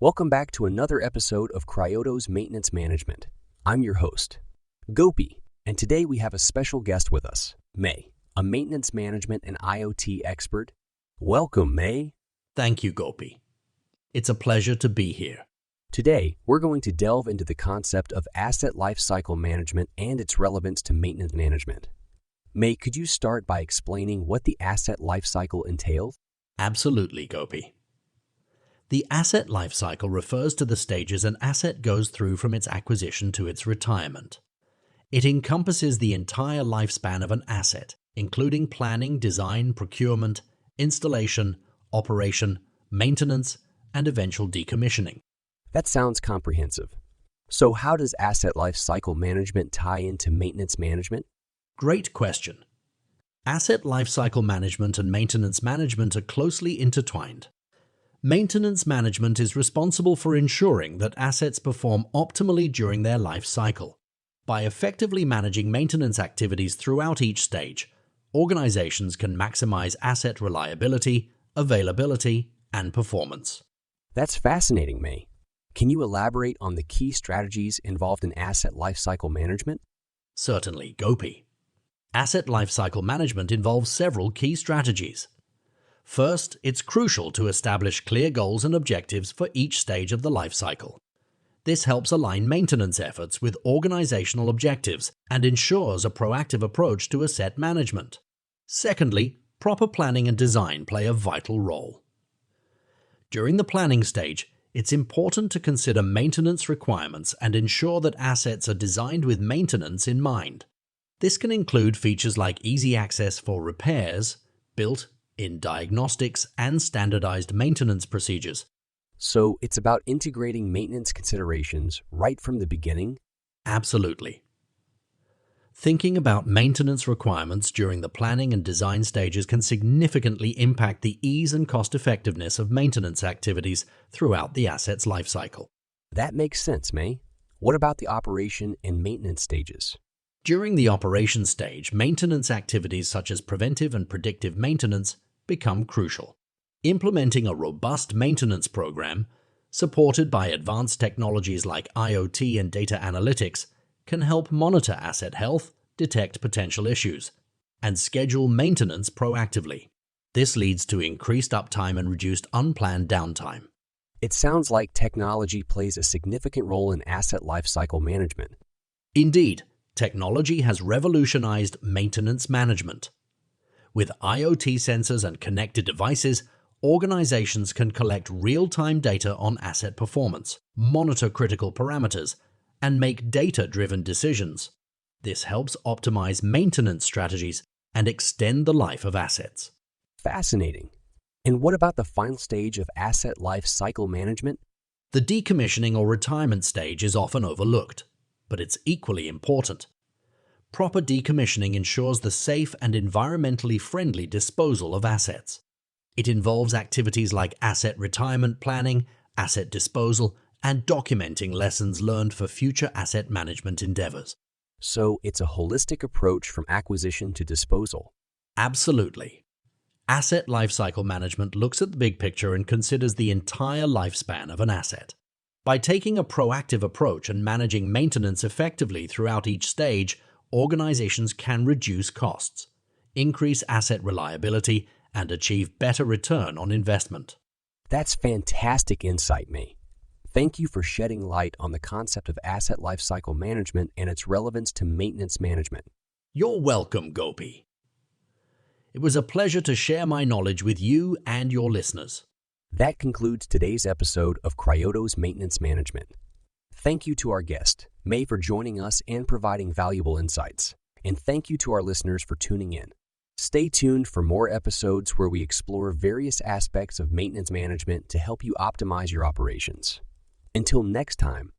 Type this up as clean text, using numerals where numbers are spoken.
Welcome back to another episode of Cryotos Maintenance Management. I'm your host, Gopi, and today we have a special guest with us, May, a maintenance management and IoT expert. Welcome, May. Thank you, Gopi. It's a pleasure to be here. Today, we're going to delve into the concept of asset lifecycle management and its relevance to maintenance management. May, could you start by explaining what the asset lifecycle entails? Absolutely, Gopi. The asset lifecycle refers to the stages an asset goes through from its acquisition to its retirement. It encompasses the entire lifespan of an asset, including planning, design, procurement, installation, operation, maintenance, and eventual decommissioning. That sounds comprehensive. So how does asset lifecycle management tie into maintenance management? Great question. Asset lifecycle management and maintenance management are closely intertwined. Maintenance management is responsible for ensuring that assets perform optimally during their life cycle. By effectively managing maintenance activities throughout each stage, organizations can maximize asset reliability, availability, and performance. That's fascinating, May. Can you elaborate on the key strategies involved in asset lifecycle management? Certainly, Gopi. Asset lifecycle management involves several key strategies. First, it's crucial to establish clear goals and objectives for each stage of the life cycle. This helps align maintenance efforts with organizational objectives and ensures a proactive approach to asset management. Secondly, proper planning and design play a vital role. During the planning stage, it's important to consider maintenance requirements and ensure that assets are designed with maintenance in mind. This can include features like easy access for repairs, built-in diagnostics, and standardized maintenance procedures. So it's about integrating maintenance considerations right from the beginning? Absolutely. Thinking about maintenance requirements during the planning and design stages can significantly impact the ease and cost-effectiveness of maintenance activities throughout the asset's lifecycle. That makes sense, May. What about the operation and maintenance stages? During the operation stage, maintenance activities such as preventive and predictive maintenance become crucial. Implementing a robust maintenance program, supported by advanced technologies like IoT and data analytics, can help monitor asset health, detect potential issues, and schedule maintenance proactively. This leads to increased uptime and reduced unplanned downtime. It sounds like technology plays a significant role in asset lifecycle management. Indeed, technology has revolutionized maintenance management. With IoT sensors and connected devices, organizations can collect real-time data on asset performance, monitor critical parameters, and make data-driven decisions. This helps optimize maintenance strategies and extend the life of assets. Fascinating. And what about the final stage of asset life cycle management? The decommissioning or retirement stage is often overlooked, but it's equally important. Proper decommissioning ensures the safe and environmentally friendly disposal of assets. It involves activities like asset retirement planning, asset disposal, and documenting lessons learned for future asset management endeavors. So it's a holistic approach from acquisition to disposal. Absolutely. Asset lifecycle management looks at the big picture and considers the entire lifespan of an asset. By taking a proactive approach and managing maintenance effectively throughout each stage, organizations can reduce costs, increase asset reliability, and achieve better return on investment. That's fantastic insight, May. Thank you for shedding light on the concept of asset lifecycle management and its relevance to maintenance management. You're welcome, Gopi. It was a pleasure to share my knowledge with you and your listeners. That concludes today's episode of Cryotos Maintenance Management. Thank you to our guest, May, for joining us and providing valuable insights. And thank you to our listeners for tuning in. Stay tuned for more episodes where we explore various aspects of maintenance management to help you optimize your operations. Until next time,